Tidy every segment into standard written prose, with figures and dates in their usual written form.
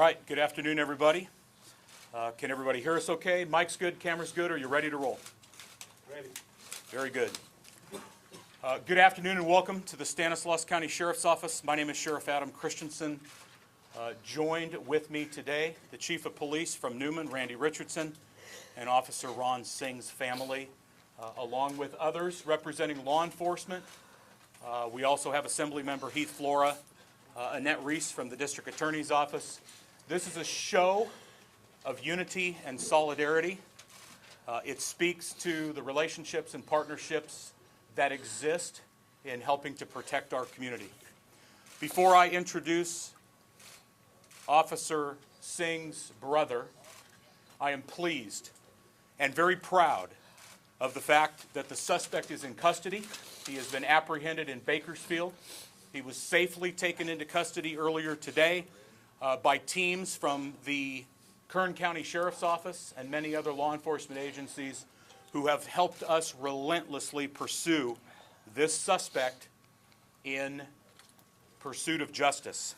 right, good afternoon, everybody. Can everybody hear us okay? Mic's good, camera's good. Are you ready to roll? Ready. Very good. Good afternoon and welcome to the Stanislaus County Sheriff's Office. My name is Sheriff Adam Christianson. Joined with me today, the Chief of Police from Newman, Randy Richardson, and Officer Ron Singh's family, along with others representing law enforcement. We also have Assembly Member Heath Flora, Annette Reese from the District Attorney's Office. This is a show of unity and solidarity. It speaks to the relationships and partnerships that exist in helping to protect our community. Before I introduce Officer Singh's brother, I am pleased and very proud of the fact that the suspect is in custody. He has been apprehended in Bakersfield. He was safely taken into custody earlier today by teams from the Kern County Sheriff's Office and many other law enforcement agencies who have helped us relentlessly pursue this suspect in pursuit of justice.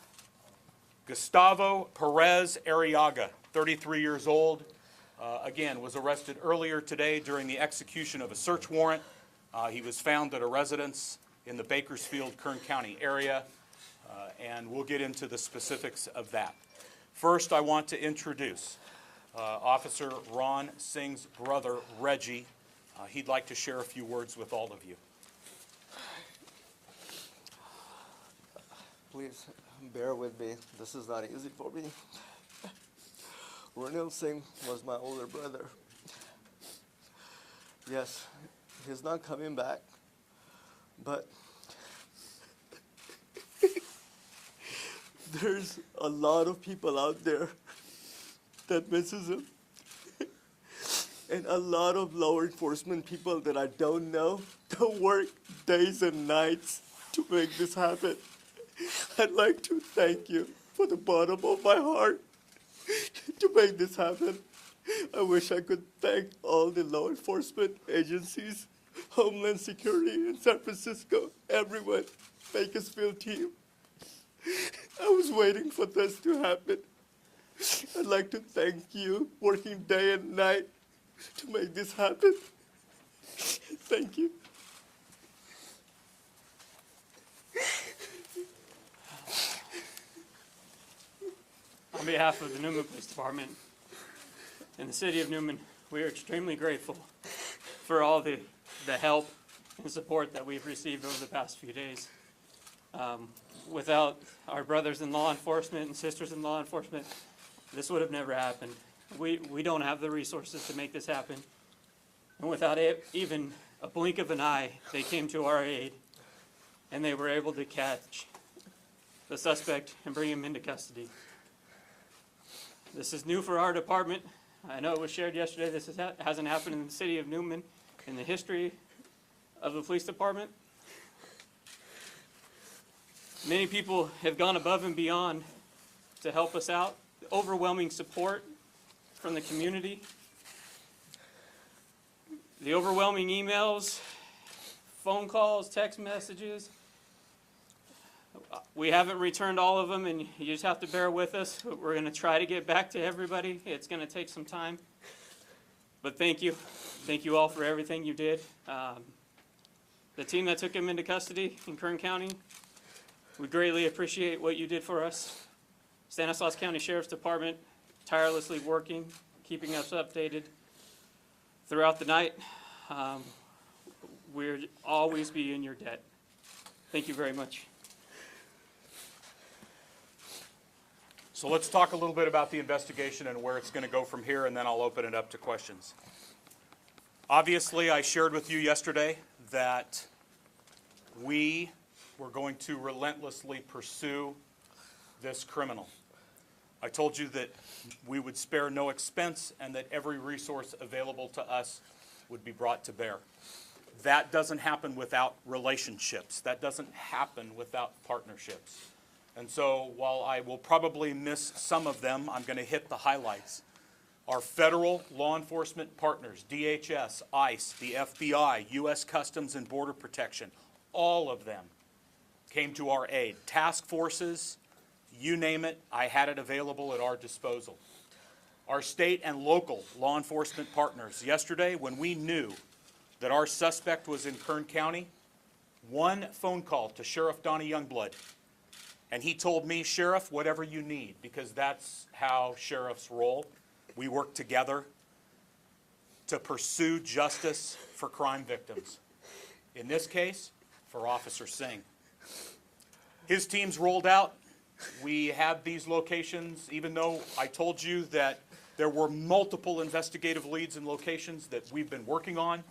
Gustavo Perez Arriaga, 33 years old, again, was arrested earlier today during the execution of a search warrant. He was found at a residence in the Bakersfield, Kern County area, and we'll get into the specifics of that. First, I want to introduce Officer Ron Singh's brother, Reggie. He'd like to share a few words with all of you. Please bear with me. This is not easy for me. Ranil Singh was my older brother. Yes, he's not coming back, but there's a lot of people out there that misses him. And a lot of law enforcement people that I don't know that work days and nights to make this happen. I'd like to thank you from the bottom of my heart to make this happen. I wish I could thank all the law enforcement agencies, Homeland Security in San Francisco, everyone, Bakersfield team. I was waiting for this to happen. I'd like to thank you, working day and night to make this happen. Thank you. On behalf of the Newman Police Department and the City of Newman, we are extremely grateful for all the help and support that we've received over the past few days. Without our brothers in law enforcement and sisters in law enforcement, this would have never happened. We don't have the resources to make this happen. And without even a blink of an eye, they came to our aid and they were able to catch the suspect and bring him into custody. This is new for our department. I know it was shared yesterday. This hasn't happened in the City of Newman in the history of the police department. Many people have gone above and beyond to help us out. Overwhelming support from the community. The overwhelming emails, phone calls, text messages. We haven't returned all of them, and you just have to bear with us. We're going to try to get back to everybody. It's going to take some time. But thank you. Thank you all for everything you did. The team that took him into custody in Kern County, we greatly appreciate what you did for us. Stanislaus County Sheriff's Department, tirelessly working, keeping us updated throughout the night. We'll always be in your debt. Thank you very much. So let's talk a little bit about the investigation and where it's going to go from here, and then I'll open it up to questions. Obviously, I shared with you yesterday that we were going to relentlessly pursue this criminal. I told you that we would spare no expense and that every resource available to us would be brought to bear. That doesn't happen without relationships. That doesn't happen without partnerships. And so while I will probably miss some of them, I'm going to hit the highlights. Our federal law enforcement partners, DHS, ICE, the FBI, U.S. Customs and Border Protection, all of them came to our aid. Task forces, you name it, I had it available at our disposal. Our state and local law enforcement partners, yesterday when we knew that our suspect was in Kern County, one phone call to Sheriff Donnie Youngblood, and he told me, Sheriff, whatever you need, because that's how sheriffs roll. We work together to pursue justice for crime victims. In this case, for Officer Singh. His team's rolled out. We have these locations, even though I told you that there were multiple investigative leads and locations that we've been working on.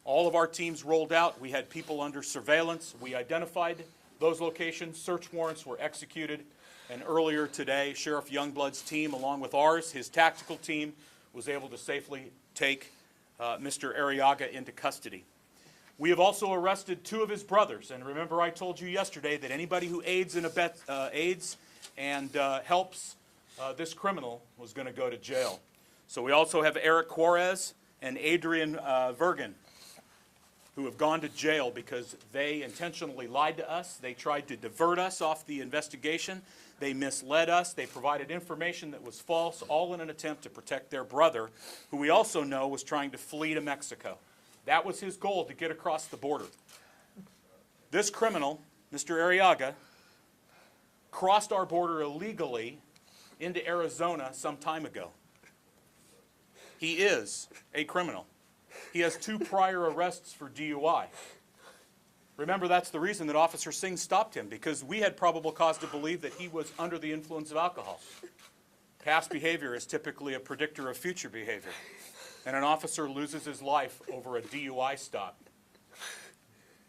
All of our teams rolled out. We had people under surveillance. We identified those locations. Search warrants were executed. And earlier today, Sheriff Youngblood's team, along with ours, his tactical team, was able to safely take Mr. Arriaga into custody. We have also arrested two of his brothers. And remember, I told you yesterday that anybody who aids and helps this criminal was going to go to jail. So we also have Eric Juarez and Adrian Vergen, who have gone to jail because they intentionally lied to us. They tried to divert us off the investigation. They misled us. They provided information that was false, all in an attempt to protect their brother, who we also know was trying to flee to Mexico. That was his goal, to get across the border. This criminal, Mr. Arriaga, crossed our border illegally into Arizona some time ago. He is a criminal. He has 2 prior arrests for DUI. Remember, that's the reason that Officer Singh stopped him, because we had probable cause to believe that he was under the influence of alcohol. Past behavior is typically a predictor of future behavior, and an officer loses his life over a DUI stop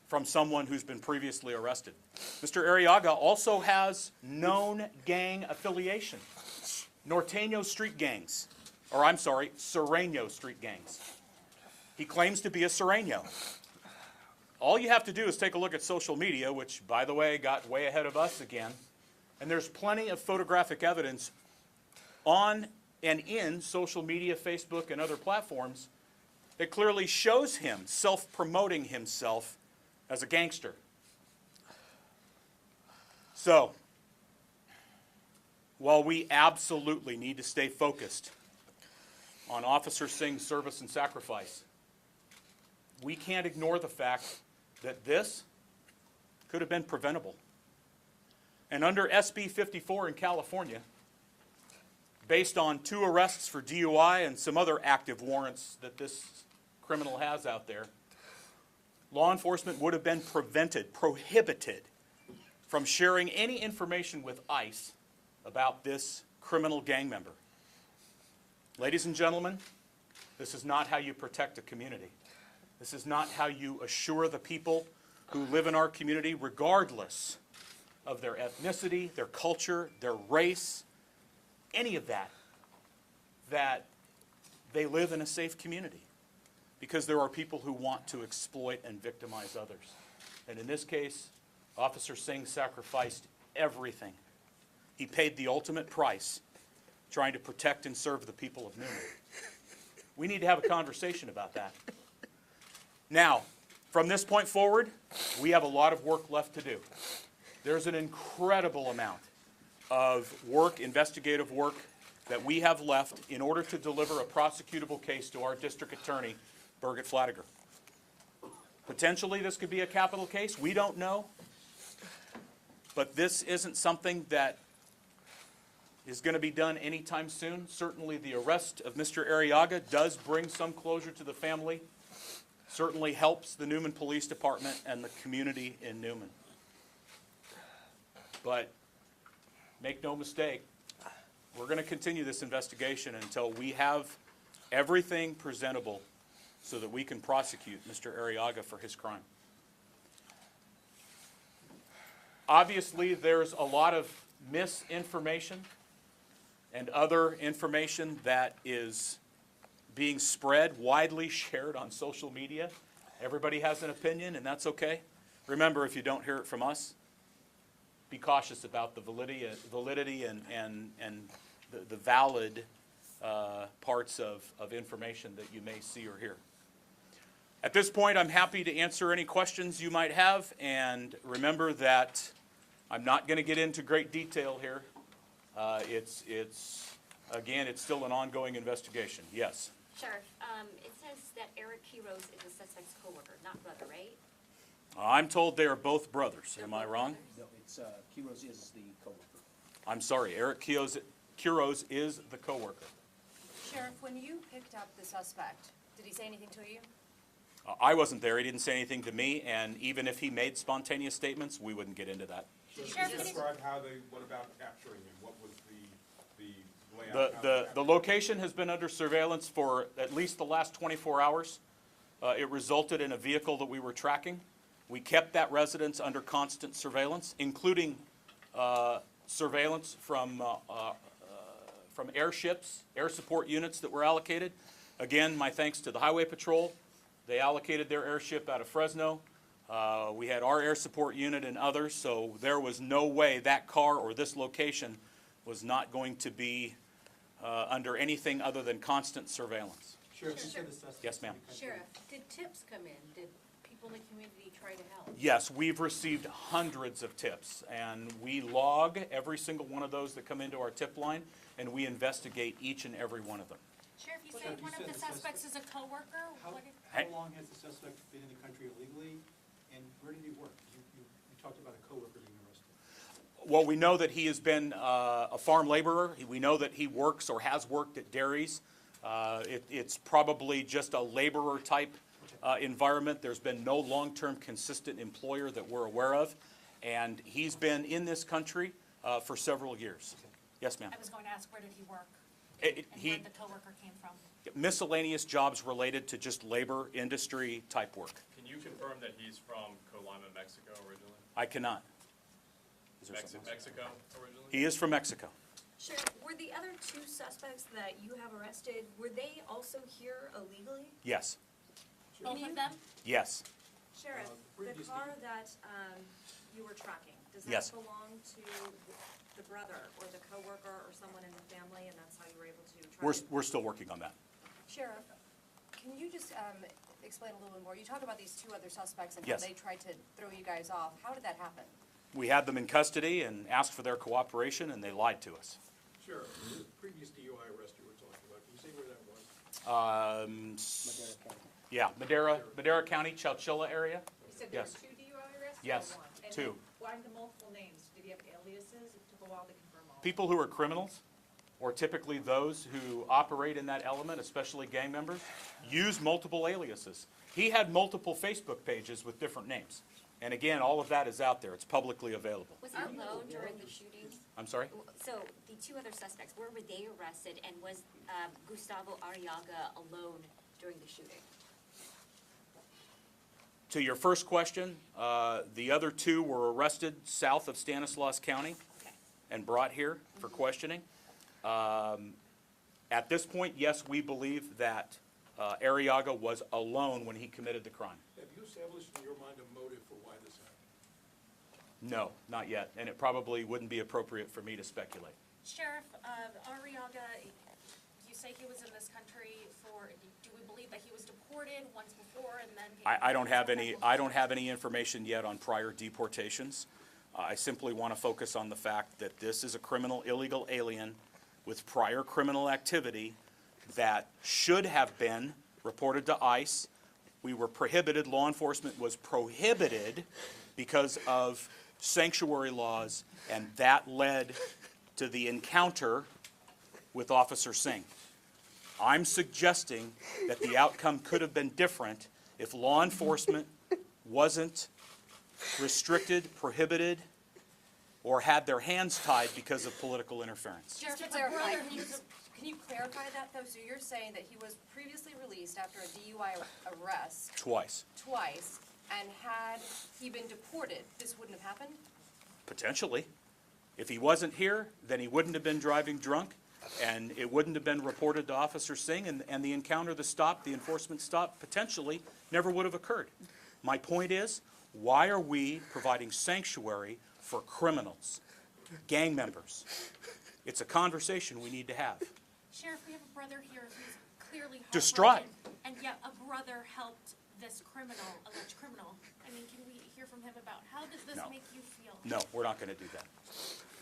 from someone who's been previously arrested. Mr. Arriaga also has known gang affiliation, Norteño street gangs, or I'm sorry, Sureño street gangs. He claims to be a Sureño. All you have to do is take a look at social media, which, by the way, got way ahead of us again, and there's plenty of photographic evidence on and in social media, Facebook, and other platforms that clearly shows him self-promoting himself as a gangster. So, while we absolutely need to stay focused on Officer Singh's service and sacrifice, we can't ignore the fact that this could have been preventable. And under SB 54 in California, based on 2 arrests for DUI and some other active warrants that this criminal has out there, law enforcement would have been prohibited from sharing any information with ICE about this criminal gang member. Ladies and gentlemen, this is not how you protect a community. This is not how you assure the people who live in our community, regardless of their ethnicity, their culture, their race, any of that, that they live in a safe community. Because there are people who want to exploit and victimize others. And in this case, Officer Singh sacrificed everything. He paid the ultimate price trying to protect and serve the people of Newman. We need to have a conversation about that. Now, from this point forward, we have a lot of work left to do. There's an incredible amount of work, investigative work, that we have left in order to deliver a prosecutable case to our district attorney, Birgit Flatiger. Potentially, this could be a capital case. We don't know. But this isn't something that is going to be done anytime soon. Certainly, the arrest of Mr. Arriaga does bring some closure to the family. Certainly helps the Newman Police Department and the community in Newman. But make no mistake, we're going to continue this investigation until we have everything presentable so that we can prosecute Mr. Arriaga for his crime. Obviously, there's a lot of misinformation and other information that is being spread, widely shared on social media. Everybody has an opinion, and that's okay. Remember, if you don't hear it from us, be cautious about the validity and the valid parts of information that you may see or hear. At this point, I'm happy to answer any questions you might have, and remember that I'm not going to get into great detail here. Again, it's still an ongoing investigation. Yes. Sheriff, it says that Eric Quiroz is the suspect's coworker, not brother, right? I'm told they are both brothers. Am I wrong? No, it's, Quiroz is the coworker. I'm sorry. Eric Quiroz is the coworker. Sheriff, when you picked up the suspect, did he say anything to you? I wasn't there. He didn't say anything to me, and even if he made spontaneous statements, we wouldn't get into that. Sheriff, Can you can you- describe how they went about capturing him? What was the layout? The location has been under surveillance for at least the last 24 hours. It resulted in a vehicle that we were tracking. We kept that residence under constant surveillance, including surveillance from airships, air support units that were allocated. Again, my thanks to the Highway Patrol. They allocated their airship out of Fresno. We had our air support unit and others, so there was no way that car or this location was not going to be under anything other than constant surveillance. Sheriff, you said the suspect. Yes, ma'am. Sheriff, did tips come in? Did people in the community try to help? Yes, we've received hundreds of tips, and we log every single one of those that come into our tip line, and we investigate each and every one of them. Sheriff, you Sheriff, said you one said of the the suspects is a coworker? How, What- how long has the suspect been in the country illegally, and where did he work? You talked about a coworker being arrested. Well, we know that he has been a farm laborer. We know that he works or has worked at dairies. It's probably just a laborer-type environment. There's been no long-term consistent employer that we're aware of, and he's been in this country for several years. Yes, ma'am. I was going to ask, where did he work? It- And he- where the coworker came from? Miscellaneous jobs related to just labor, industry-type work. Can you confirm that he's from Colima, Mexico originally? I cannot. Is there something else? Mexico originally? He is from Mexico. Sheriff, were the other two suspects that you have arrested, were they also here illegally? Yes, Both of them? yes. Sheriff, the previously- car that you were tracking, does that Yes. belong to the brother or the coworker or someone in the family, and that's how you were able to track We're, it? we're still working on that. Sheriff, can you just explain a little bit more? You talk about these two other suspects and how Yes. they tried to throw you guys off. How did that happen? We had them in custody and asked for their cooperation, and they lied to us. Sheriff, the previous DUI arrest you were talking about, can you say where that was? Madera County. Yeah, Madera County, Chowchilla area. You said there were Yes. two DUI arrests? Yes, or one? And two. then why the multiple names? Did he have aliases? It took a while to confirm all. People who are criminals, or typically those who operate in that element, especially gang members, use multiple aliases. He had multiple Facebook pages with different names. And again, all of that is out there. It's publicly available. Was he alone during the shooting? I'm sorry? So the two other suspects, where were they arrested, and was Gustavo Arriaga alone during the shooting? To your first question, the other two were arrested south of Stanislaus County Okay. and brought here for questioning. At this point, yes, we believe that Arriaga was alone when he committed the crime. Have you established in your mind a motive for why this happened? No, not yet, and it probably wouldn't be appropriate for me to speculate. Sheriff, Arriaga, you say he was in this country do we believe that he was deported once before and then? I don't have any information yet on prior deportations. I simply want to focus on the fact that this is a criminal, illegal alien with prior criminal activity that should have been reported to ICE. We were prohibited, law enforcement was prohibited because of sanctuary laws, and that led to the encounter with Officer Singh. I'm suggesting that the outcome could have been different if law enforcement wasn't restricted, prohibited, or had their hands tied because of political interference. Just to clarify, can you clarify that though? So you're saying that he was previously released after a DUI arrest Twice, twice, and had he been deported, this wouldn't have happened? potentially. If he wasn't here, then he wouldn't have been driving drunk, and it wouldn't have been reported to Officer Singh, and the encounter, the stop, the enforcement stop, potentially never would have occurred. My point is, why are we providing sanctuary for criminals, gang members? It's a conversation we need to have. Sheriff, we have a brother here who's clearly Distraught. heartbroken, and yet a brother helped this alleged criminal. I mean, can we hear from him about how does this No. make you feel? No, we're not going to do that.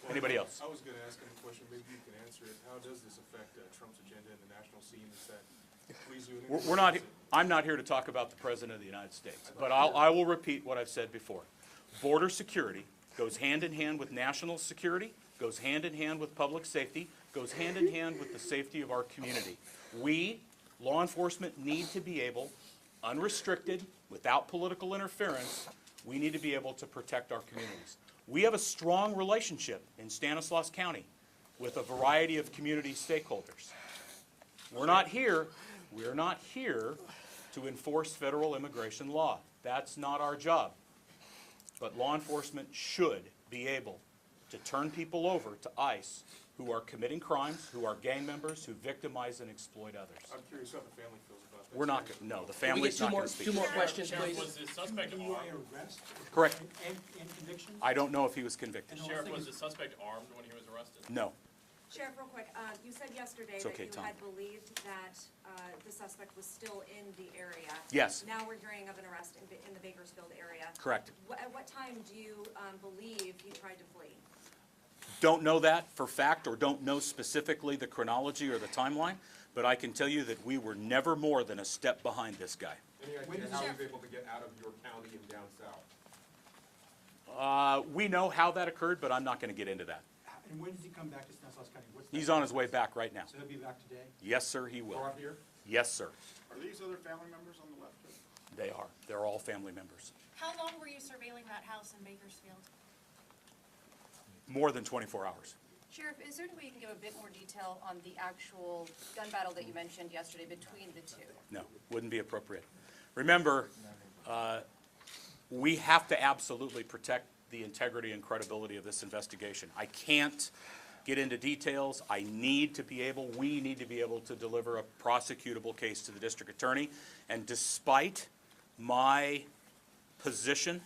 Anybody else? I was gonna ask him a question, maybe you can answer it. How does this affect Trump's agenda in the national scene? Is that please you? We're not, I'm not here to talk about the President of the United States, but I will repeat what I've said before. Border security goes hand in hand with national security, goes hand in hand with public safety, goes hand in hand with the safety of our community. We, law enforcement, need to be able, unrestricted, without political interference, we need to be able to protect our communities. We have a strong relationship in Stanislaus County with a variety of community stakeholders. We're not here to enforce federal immigration law. That's not our job. But law enforcement should be able to turn people over to ICE who are committing crimes, who are gang members, who victimize and exploit others. I'm curious how the family feels about that. We're not, no, the Can we family's get not going to speak. two more questions, Sheriff, please? was the suspect DUI armed? arrest? Correct. And conviction? I don't know if he was convicted. Sheriff, was the suspect armed when he was arrested? No. Sheriff, real quick, you said yesterday It's that okay, you Tom. had believed that the suspect was still in the area. Yes. Now we're hearing of an arrest in the Bakersfield area. Correct. At what time do you believe he tried to flee? Don't know that for fact, or don't know specifically the chronology or the timeline, but I can tell you that we were never more than a step behind this guy. Any When idea did how the he was able to get out of your county and down south? We know how that occurred, but I'm not going to get into that. And when does he come back to Stanislaus County? What's He's that? on his way back right now. So he'll be back today? Yes, sir, he will. Brought here? Yes, sir. Are these other family members on the left? They are. They're all family members. How long were you surveilling that house in Bakersfield? More than 24 hours. Sheriff, is there any way you can give a bit more detail on the actual gun battle that you mentioned yesterday between the two? No, wouldn't be appropriate. Remember, we have to absolutely protect the integrity and credibility of this investigation. I can't get into details. We need to be able to deliver a prosecutable case to the district attorney. And despite my position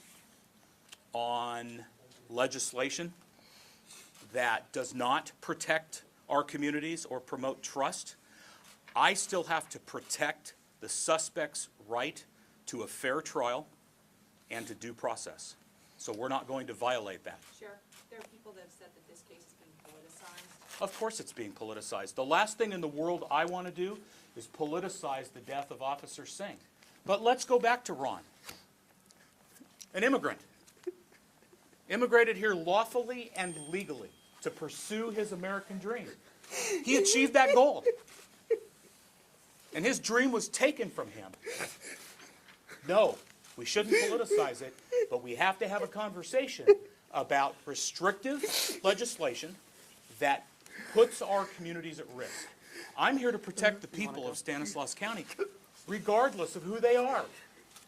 on legislation that does not protect our communities or promote trust, I still have to protect the suspect's right to a fair trial and to due process. So we're not going to violate that. Sheriff, there are people that have said that this case is being politicized. Of course it's being politicized. The last thing in the world I want to do is politicize the death of Officer Singh. But let's go back to Ron. An immigrant. Immigrated here lawfully and legally to pursue his American dream. He achieved that goal. And his dream was taken from him. No, we shouldn't politicize it, but we have to have a conversation about restrictive legislation that puts our communities at risk. I'm here to protect the people of Stanislaus County, regardless of who they are.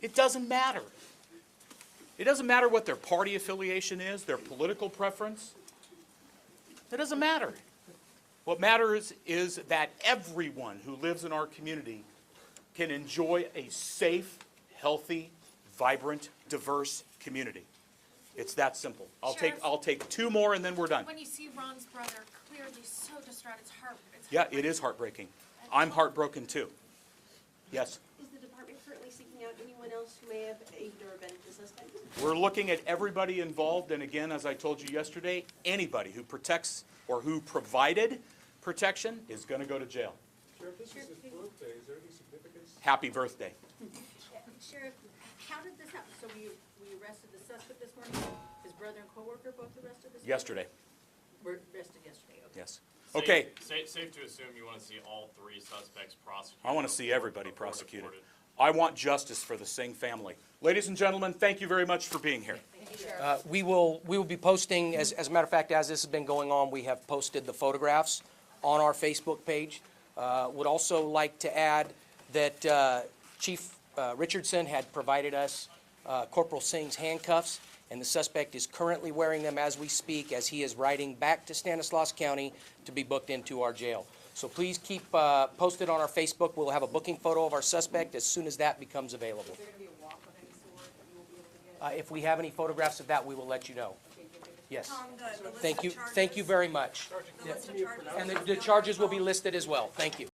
It doesn't matter. It doesn't matter what their party affiliation is, their political preference. It doesn't matter. What matters is that everyone who lives in our community can enjoy a safe, healthy, vibrant, diverse community. It's that simple. Sheriff. I'll take two more and then we're done. When you see Ron's brother clearly so distraught, it's Yeah, it is heartbreaking. I'm heartbroken too. Yes. Is the department currently seeking out anyone else who may have aided or abetted the suspect? We're looking at everybody involved, and again, as I told you yesterday, anybody who protects or who provided protection is going to go to jail. Sheriff, this is his birthday. Is there any significance? Happy birthday. Sheriff, how did this happen? So we arrested the suspect this morning, his brother and coworker both arrested this morning? Yesterday, Were arrested yesterday, okay. yes. Okay, Safe to assume you want to see all three suspects prosecuted. I want to see before- everybody before prosecuted. deported. I want justice for the Singh family. Ladies and gentlemen, thank you very much for being here. We will be posting, as a matter of fact, as this has been going on, we have posted the photographs on our Facebook page. Would also like to add that Chief Richardson had provided us Corporal Singh's handcuffs, and the suspect is currently wearing them as we speak, as he is riding back to Stanislaus County to be booked into our jail. So please keep posted on our Facebook. We'll have a booking photo of our suspect as soon as that becomes available. Is there going to be a walk of any sort that we will be able to get? If we have any photographs of that, we will let you know. Yes. Tom, the list Thank of you. charges- Thank you very much. The list of charges. And the charges will be listed as well. Thank you.